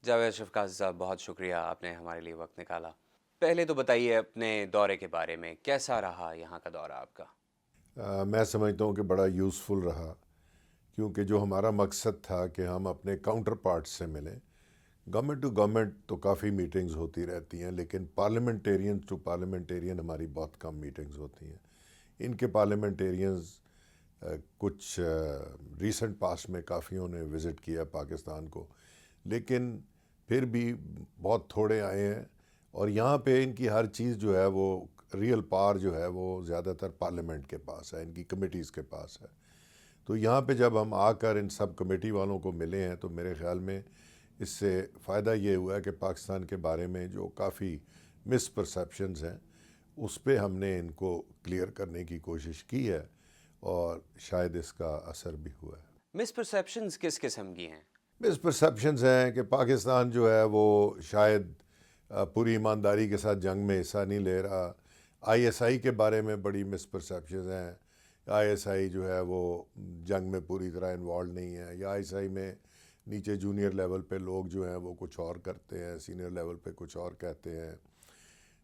جاوید اشرف قاضی صاحب، بہت شکریہ، آپ نے ہمارے لیے وقت نکالا۔ پہلے تو بتائیے اپنے دورے کے بارے میں، کیسا رہا یہاں کا دورہ آپ کا؟ میں سمجھتا ہوں کہ بڑا یوزفل رہا، کیونکہ جو ہمارا مقصد تھا کہ ہم اپنے کاؤنٹر پارٹ سے ملیں۔ گورنمنٹ ٹو گورنمنٹ تو کافی میٹنگز ہوتی رہتی ہیں، لیکن پارلیمنٹیرین ٹو پارلیمنٹیرین ہماری بہت کم میٹنگز ہوتی ہیں۔ ان کے پارلیمنٹیرینز کچھ ریسنٹ پاسٹ میں کافیوں نے وزٹ کیا پاکستان کو، لیکن پھر بھی بہت تھوڑے آئے ہیں، اور یہاں پہ ان کی ہر چیز جو ہے وہ ریئل پاور جو ہے وہ زیادہ تر پارلیمنٹ کے پاس ہے، ان کی کمیٹیز کے پاس ہے۔ تو یہاں پہ جب ہم آ کر ان سب کمیٹی والوں کو ملے ہیں تو میرے خیال میں اس سے فائدہ یہ ہوا ہے کہ پاکستان کے بارے میں جو کافی مس پرسیپشنز ہیں اس پہ ہم نے ان کو کلیئر کرنے کی کوشش کی ہے، اور شاید اس کا اثر بھی ہوا ہے۔ مس پرسیپشنز کس قسم کی ہیں؟ مس پرسیپشنز ہیں کہ پاکستان جو ہے وہ شاید پوری ایمانداری کے ساتھ جنگ میں حصہ نہیں لے رہا۔ آئی ایس آئی کے بارے میں بڑی مس پرسیپشنز ہیں، آئی ایس آئی جو ہے وہ جنگ میں پوری طرح انوالو نہیں ہے، یا آئی ایس آئی میں نیچے جونیئر لیول پہ لوگ جو ہیں وہ کچھ اور کرتے ہیں، سینئر لیول پہ کچھ اور کہتے ہیں۔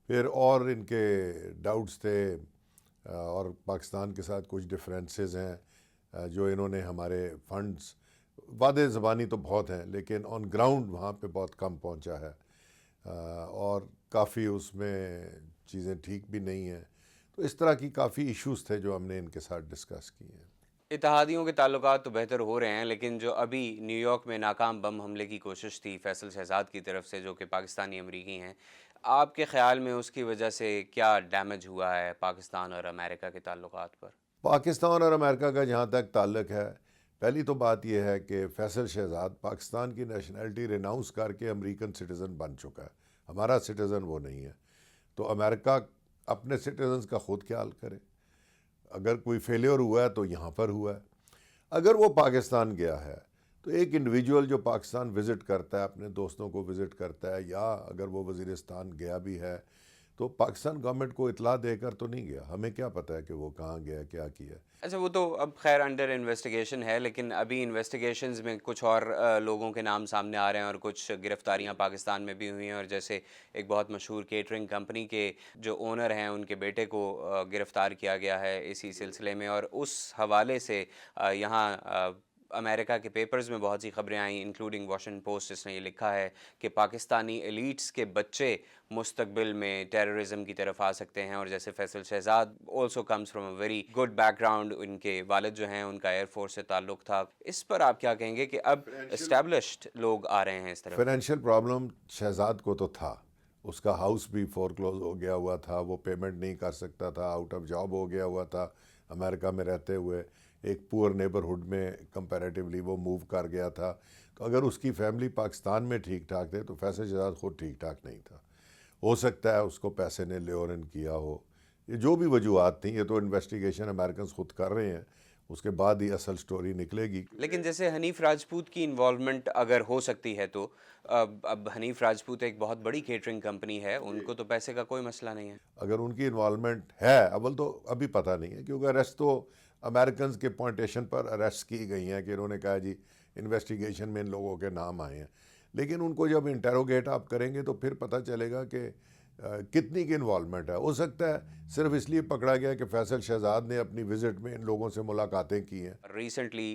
پھر اور ان کے ڈاؤٹس تھے، اور پاکستان کے ساتھ کچھ ڈفرینسز ہیں جو انہوں نے ہمارے فنڈز، وعدے زبانی تو بہت ہیں لیکن آن گراؤنڈ وہاں پہ بہت کم پہنچا ہے، اور کافی اس میں چیزیں ٹھیک بھی نہیں ہیں۔ تو اس طرح کی کافی ایشوز تھے جو ہم نے ان کے ساتھ ڈسکس کیے ہیں۔ اتحادیوں کے تعلقات تو بہتر ہو رہے ہیں، لیکن جو ابھی نیو یارک میں ناکام بم حملے کی کوشش تھی فیصل شہزاد کی طرف سے، جو کہ پاکستانی امریکی ہیں، آپ کے خیال میں اس کی وجہ سے کیا ڈیمیج ہوا ہے پاکستان اور امریکہ کے تعلقات پر؟ پاکستان اور امریکہ کا جہاں تک تعلق ہے، پہلی تو بات یہ ہے کہ فیصل شہزاد پاکستان کی نیشنلٹی ریناؤنس کر کے امریکن سٹیزن بن چکا ہے، ہمارا سٹیزن وہ نہیں ہے۔ تو امریکہ اپنے سٹیزنز کا خود خیال کرے، اگر کوئی فیلیور ہوا ہے تو یہاں پر ہوا ہے۔ اگر وہ پاکستان گیا ہے تو ایک انڈیویجول جو پاکستان وزٹ کرتا ہے، اپنے دوستوں کو وزٹ کرتا ہے، یا اگر وہ وزیرستان گیا بھی ہے تو پاکستان گورنمنٹ کو اطلاع دے کر تو نہیں گیا۔ ہمیں کیا پتہ ہے کہ وہ کہاں گیا، کیا کیا۔ اچھا، وہ تو اب خیر انڈر انویسٹیگیشن ہے، لیکن ابھی انویسٹیگیشنز میں کچھ اور لوگوں کے نام سامنے آ رہے ہیں، اور کچھ گرفتاریاں پاکستان میں بھی ہوئی ہیں، اور جیسے ایک بہت مشہور کیٹرنگ کمپنی کے جو اونر ہیں ان کے بیٹے کو گرفتار کیا گیا ہے اسی سلسلے میں، اور اس حوالے سے یہاں امریکہ کے پیپرز میں بہت سی خبریں آئیں، انکلوڈنگ واشنگٹن پوسٹ، جس نے یہ لکھا ہے کہ پاکستانی ایلیٹس کے بچے مستقبل میں ٹیررزم کی طرف آ سکتے ہیں، اور جیسے Faisal Shahzad also comes from a very good background, ان کے والد جو ہیں ان کا ایئر فورس سے تعلق تھا۔ اس پر آپ کیا کہیں گے کہ اب اسٹیبلشڈ لوگ آ رہے ہیں اس طرف؟ فائنینشیل پرابلم شہزاد کو تو تھا، اس کا ہاؤس بھی فور کلوز ہو گیا ہوا تھا، وہ پیمنٹ نہیں کر سکتا تھا، آؤٹ آف جاب ہو گیا ہوا تھا، امریکہ میں رہتے ہوئے ایک پور نیبرہڈ میں کمپیریٹیولی وہ موو کر گیا تھا۔ تو اگر اس کی فیملی پاکستان میں ٹھیک ٹھاک تھے تو فیصل شہزاد خود ٹھیک ٹھاک نہیں تھا۔ ہو سکتا ہے اس کو پیسے نے لیورن کیا ہو، یہ جو بھی وجوہات تھیں، یہ تو انویسٹیگیشن امریکنز خود کر رہے ہیں، اس کے بعد ہی اصل سٹوری نکلے گی۔ لیکن جیسے حنیف راجپوت کی انوالومنٹ اگر ہو سکتی ہے تو اب حنیف راجپوت ایک بہت بڑی کیٹرنگ کمپنی ہے، ان کو تو پیسے کا کوئی مسئلہ نہیں ہے۔ اگر ان کی انوالومنٹ ہے، اول تو ابھی پتہ نہیں ہے، کیونکہ اریسٹ تو امریکنز کے پوائنٹیشن پر اریسٹ کی گئی ہیں کہ انہوں نے کہا جی انویسٹیگیشن میں ان لوگوں کے نام آئے ہیں، لیکن ان کو جب انٹیروگیٹ آپ کریں گے تو پھر پتہ چلے گا کہ کتنی کی انوالومنٹ ہے۔ ہو سکتا ہے صرف اس لیے پکڑا گیا کہ فیصل شہزاد نے اپنی وزٹ میں ان لوگوں سے ملاقاتیں کی ہیں۔ Recently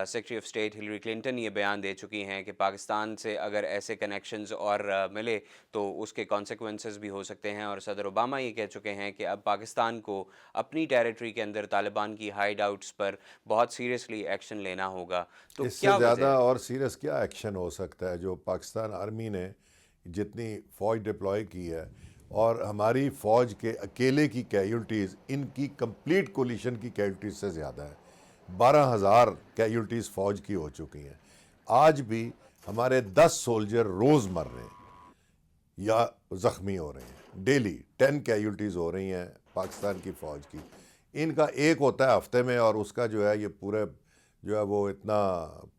secretary of state Hillary Clinton یہ بیان دے چکی ہیں کہ پاکستان سے اگر ایسے کنیکشنز اور ملے تو اس کے کانسیکوینسز بھی ہو سکتے ہیں، اور صدر اوباما یہ کہہ چکے ہیں کہ اب پاکستان کو اپنی ٹیریٹری کے اندر طالبان کی ہائیڈ آؤٹس پر بہت سیریسلی ایکشن لینا ہوگا۔ تو اس سے کیا زیادہ وجہ ہے؟ اور سیریس کیا ایکشن ہو سکتا ہے؟ جو پاکستان آرمی نے جتنی فوج ڈپلوائے کی ہے، اور ہماری فوج کے اکیلے کی کیجولٹیز ان کی کمپلیٹ کولیشن کی کیجولٹیز سے زیادہ ہے۔ 12,000 کیجولٹیز فوج کی ہو چکی ہیں۔ آج بھی ہمارے 10 سولجر روز مر رہے ہیں یا زخمی ہو رہے ہیں، ڈیلی 10 کیجولٹیز ہو رہی ہیں پاکستان کی فوج کی۔ ان کا ایک ہوتا ہے ہفتے میں، اور اس کا جو ہے یہ پورے جو ہے وہ اتنا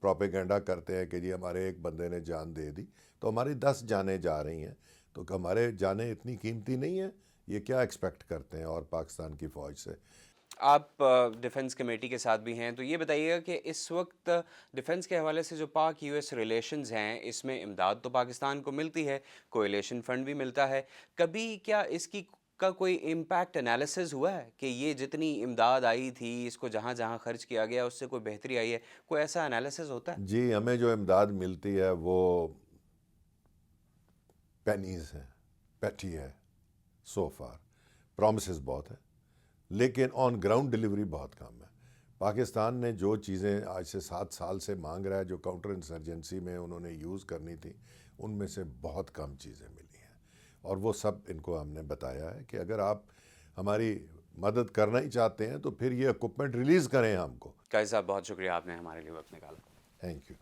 پروپیگنڈا کرتے ہیں کہ جی ہمارے ایک بندے نے جان دے دی، تو ہماری 10 جانیں جا رہی ہیں، تو ہمارے جانیں اتنی قیمتی نہیں ہیں؟ یہ کیا ایکسپیکٹ کرتے ہیں اور پاکستان کی فوج سے؟ آپ ڈیفنس کمیٹی کے ساتھ بھی ہیں، تو یہ بتائیے گا کہ اس وقت ڈیفنس کے حوالے سے جو پاک یو ایس ریلیشنز ہیں، اس میں امداد تو پاکستان کو ملتی ہے، کوئلیشن فنڈ بھی ملتا ہے، کبھی کیا اس کی کا کوئی امپیکٹ انالیسز ہوا ہے کہ یہ جتنی امداد آئی تھی اس کو جہاں جہاں خرچ کیا گیا اس سے کوئی بہتری آئی ہے؟ کوئی ایسا انالیسز ہوتا ہے؟ جی، ہمیں جو امداد ملتی ہے وہ پینیز ہے، پیٹی ہے، سو فار پرومسز بہت ہیں لیکن آن گراؤنڈ ڈلیوری بہت کم ہے۔ پاکستان نے جو چیزیں آج سے 7 سال سے مانگ رہا ہے، جو کاؤنٹر انسرجنسی میں انہوں نے یوز کرنی تھی، ان میں سے بہت کم چیزیں ملی ہیں، اور وہ سب ان کو ہم نے بتایا ہے کہ اگر آپ ہماری مدد کرنا ہی چاہتے ہیں تو پھر یہ اکوپمنٹ ریلیز کریں ہم کو۔ قائد صاحب بہت شکریہ، آپ نے ہمارے لیے وقت نکالا۔ Thank you.